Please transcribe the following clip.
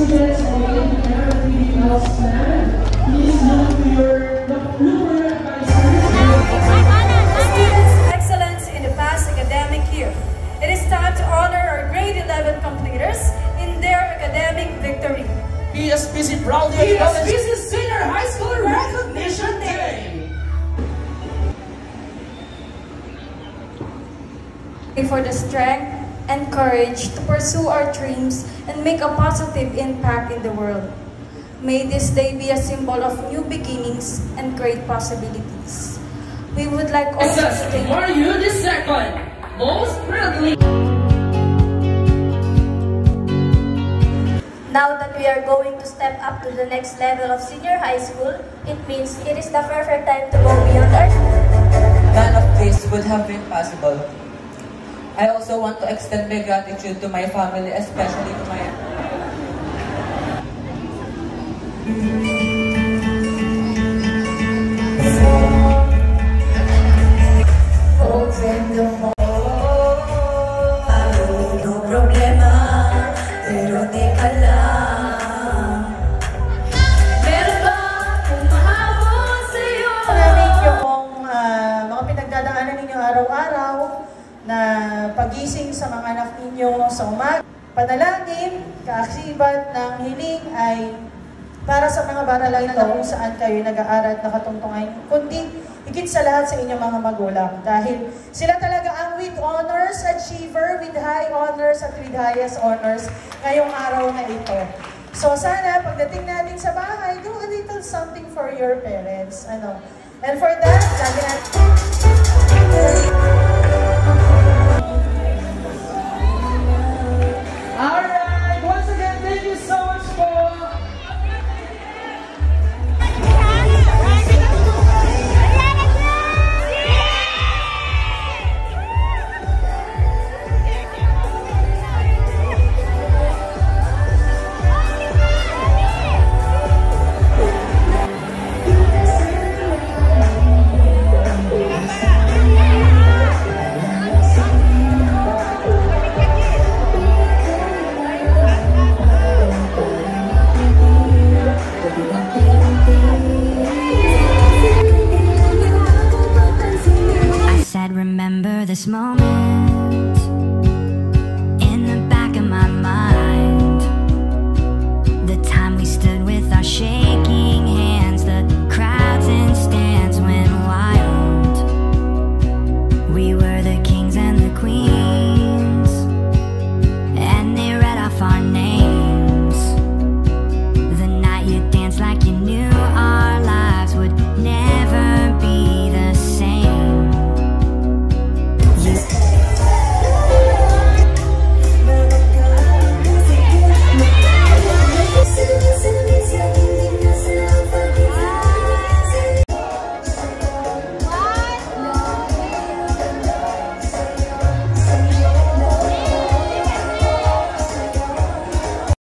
students and everything else planned, please look to your advisors. Excellence in the past academic year. It is time to honor our grade 11 completers in their academic victory. PSPC proudly acknowledges Senior High School Recognition Day. For the strength and courage to pursue our dreams and make a positive impact in the world. May this day be a symbol of new beginnings and great possibilities. We would like also to thank you the second most proudly. Now that we are going to step up to the next level of senior high school, it means it is the perfect time to go beyond our school. None of this would have been possible. I also want to extend my gratitude to my family, especially to my no problema, pero teka lang. Meron ba kung mahabol sa'yo? Namin yung mga pinagdadaanan ninyo araw-araw na pagising sa mga anak ninyo sa umaga. Panalangin, kaaksibat ng hiling ay para sa mga barangay na kung saan kayo nag-aaral at nakatungtungan, kundi higit sa lahat sa inyong mga magulang. Dahil sila talaga ang with honors achiever, with high honors at with highest honors ngayong araw na ito. So sana pagdating natin sa bahay, do a little something for your parents. And for that, lagi natin... Alright, once again, thank you so much po. Remember this moment.